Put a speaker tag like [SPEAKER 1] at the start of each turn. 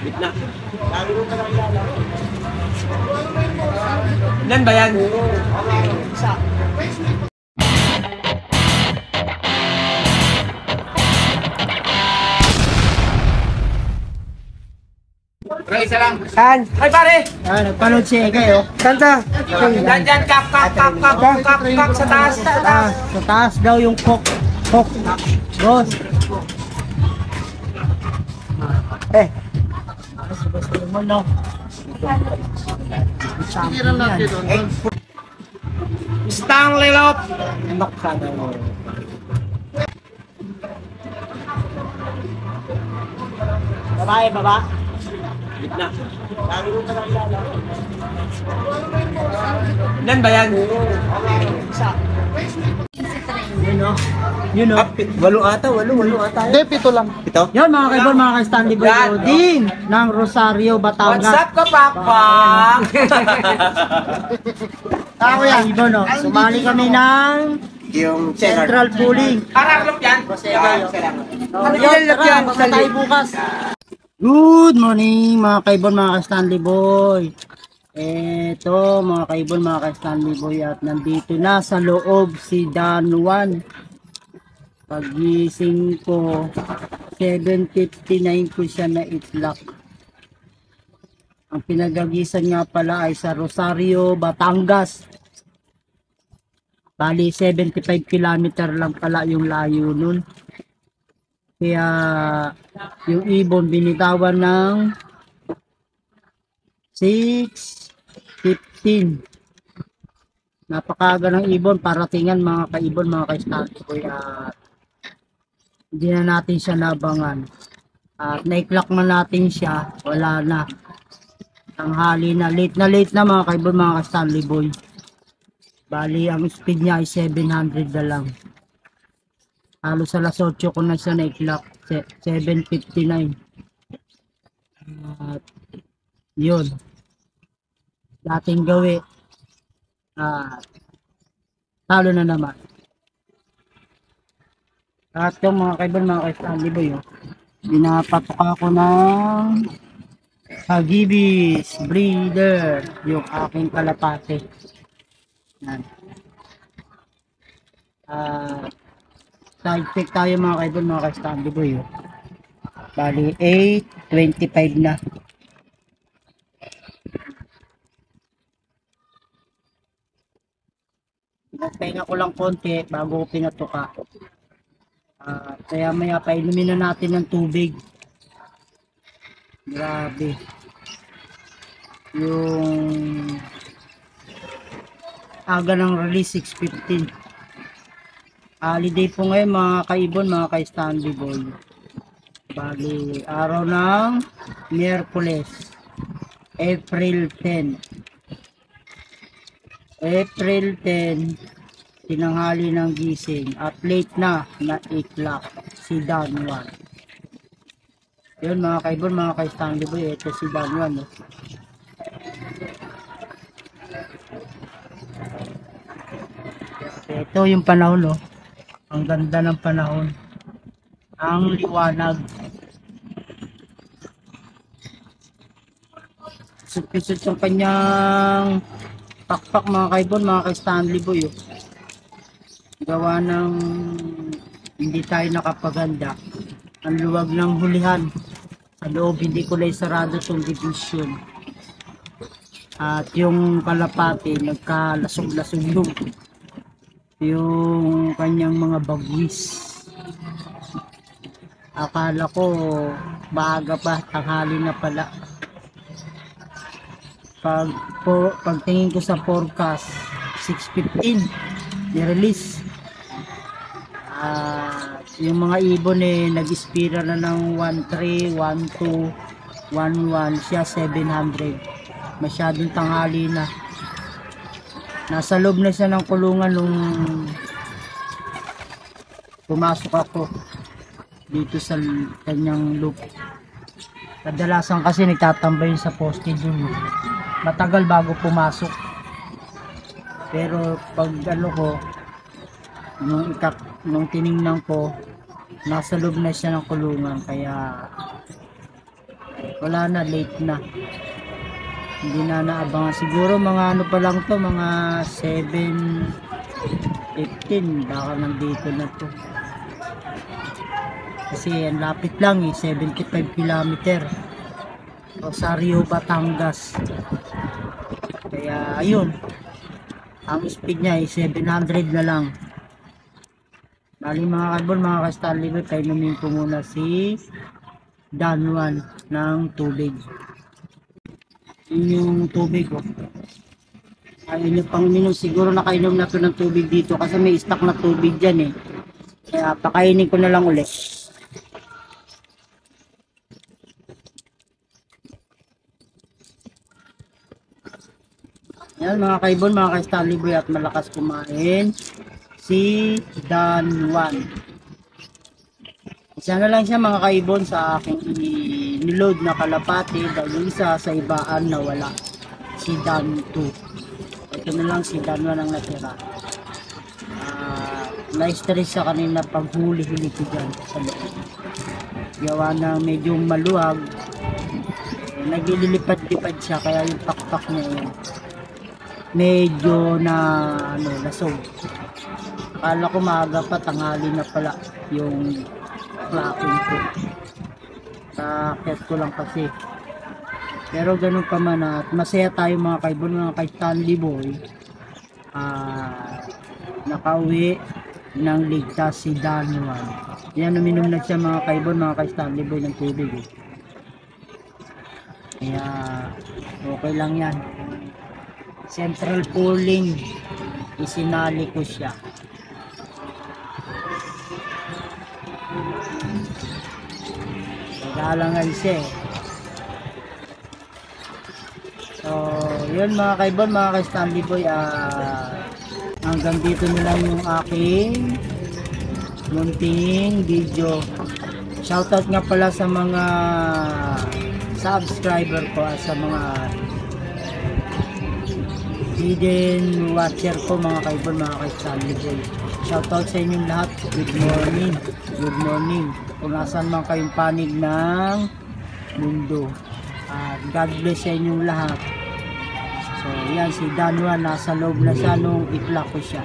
[SPEAKER 1] Gitna. Ilan ba yan? Isa. Pero isa lang.
[SPEAKER 2] Saan?
[SPEAKER 1] Ay pare!
[SPEAKER 2] Nagpanood si Egay, oh. Saan ta?
[SPEAKER 1] Dyan, kap, sa taas.
[SPEAKER 2] Sa taas daw yung cook. Boss. Basta naman, no?
[SPEAKER 1] Hiram natin doon. Stanley Lop!
[SPEAKER 2] Nok sana, no? Babae, baba?
[SPEAKER 1] Gitna. Ilan ba yan?
[SPEAKER 2] Isa. Yun, no?
[SPEAKER 1] Walo ata.
[SPEAKER 3] Hindi, pito lang.
[SPEAKER 1] Ito?
[SPEAKER 2] Yun, mga kaibon, mga ka-Stanley Boy
[SPEAKER 1] Yan,
[SPEAKER 2] Odin ng Rosario,
[SPEAKER 1] What's
[SPEAKER 2] Batangas.
[SPEAKER 1] up ka, Pakpak?
[SPEAKER 2] Ako yan, ibon, no? Sumali kami ng
[SPEAKER 1] Yung
[SPEAKER 2] Central Pooling.
[SPEAKER 1] Ararlop yan?
[SPEAKER 2] Ano yan? Baka tayo bukas. Good morning mga kaibon, mga ka-Stanley Boy. Eto mga kaibon, mga ka-Stanley Boy, at nandito na sa loob si Dan Juan. Pagising ko 7:59 ko siya na itlak. Ang pinagagisan nga pala ay sa Rosario, Batangas. Bali 75 kilometer lang pala yung layo nun. Kaya yung ibon binitawan ng 6:15. Napakaga ng ibon, paratingan mga kaibon, mga ka-Stanley Boy, at hindi na natin siya nabangan. At naiklak man natin siya, wala na. Tanghali na, late na mga kaibon, mga ka-Stanley Boy. Bali ang speed niya ay 700 na lang. Halos alas 8 ko na siya na-clock, 7:59. At yun, dating gawi, talo na naman. At yung mga kaibon, mga ka-Stanley Boy, binapatok ako ng Hagibis breeder, yung aking kalapate. Yan. Side check tayo mga kaibon, mga ka-Stanley Boy. Bali 8:25 na. Pinagpahinga ko lang konti bago ko pinatuka. Kaya maya painumin na natin ng tubig. Grabe. Yung aga ng release 6:15. Holiday po ngayon mga kaibon, mga ka-Stanley Boy. Bali, araw ng Miyerkules, April 10. April 10, tinanghali ng gising at late na iklak si Dan Juan. Yun mga kaibon, mga ka-Stanley Boy, ito si Dan Juan. Ito yung panahon, ang ganda ng panahon, ang liwanag. Pisot yung kanyang pakpak mga kaibon, mga ka-Stanley Boy. Gawa ng hindi tayo nakapaganda. Ang luwag ng hulihan sa loob, hindi ko na isarado itong division. At yung kalapati nagkalasog-lasog yung kanyang mga bagwis. Akala ko maaga pa, tanghali na pala. Pagtingin ko sa forecast, 6:15 ni-release. Yung mga ibon nag-ispira na ng 1.3, 1.2, 1.1, siya 700. Masyadong tanghali na. Nasa loob na siya ng kulungan nung pumasok ako dito sa kanyang loop. Kadalasan kasi nagtatambay sa poste dun. Matagal bago pumasok. Pero pag ko, nung tiningnan ko, nasa loob na siya ng kulungan. Kaya wala na, late na. Hindi na naabangan. Siguro mga ano pa lang to, mga 7:15 baka nandito na to. Kasi ang lapit lang 75 kilometer. Rosario, Batangas. Kaya ayun, ang speed niya ay 700 na lang. Bali mga karbon, mga ka-Stanley Boy, kainumin ko muna si Dan Juan ng tubig. Yun yung tubig ko. Ayun yung pang minum, siguro nakainom na to ng tubig dito kasi may stock na tubig dyan eh. Kaya pakainin ko na lang ulit. Yan mga kaibon, mga ka-Stanley Boy, at malakas kumain si Dan Juan. Isa na lang siya mga kaibon sa aking niload na kalapati dahil isa sa ibaan na wala, si Dan 2. Ito na lang si Dan 1 ang natira. Na-stress siya kanina pag huli-huli ko dyan sa loob. Gawa na medyo maluwag, naglilipad-lipad siya kaya yung pakpak niya yun medyo na lasog. Akala ko maaga pa, tanghali na pala yung clocking ko. Takit ko lang kasi. Pero ganun pa man at masaya tayo mga kaibon, mga kay Stanley Boy. Nakauwi ng ligtas si Dan Juan. Yan, uminom na siya mga kaibon, mga kay Stanley Boy ng tubig eh. Kaya okay lang yan. Central pooling, isinali ko siya. Nagalangan siya eh. So yun mga kaibon, mga ka-Stanley Boy, hanggang dito na lang yung aking munting video. Shoutout nga pala sa mga subscriber ko at sa mga hidden watcher ko mga kaibon, mga ka-Stanley Boy. Shoutout sa inyong lahat. Good morning. Good morning. Kung nasan man kayong panig ng mundo. God bless sa inyong lahat. So yan, si Dan Juan, nasa loob na siya nung i-clock ko siya.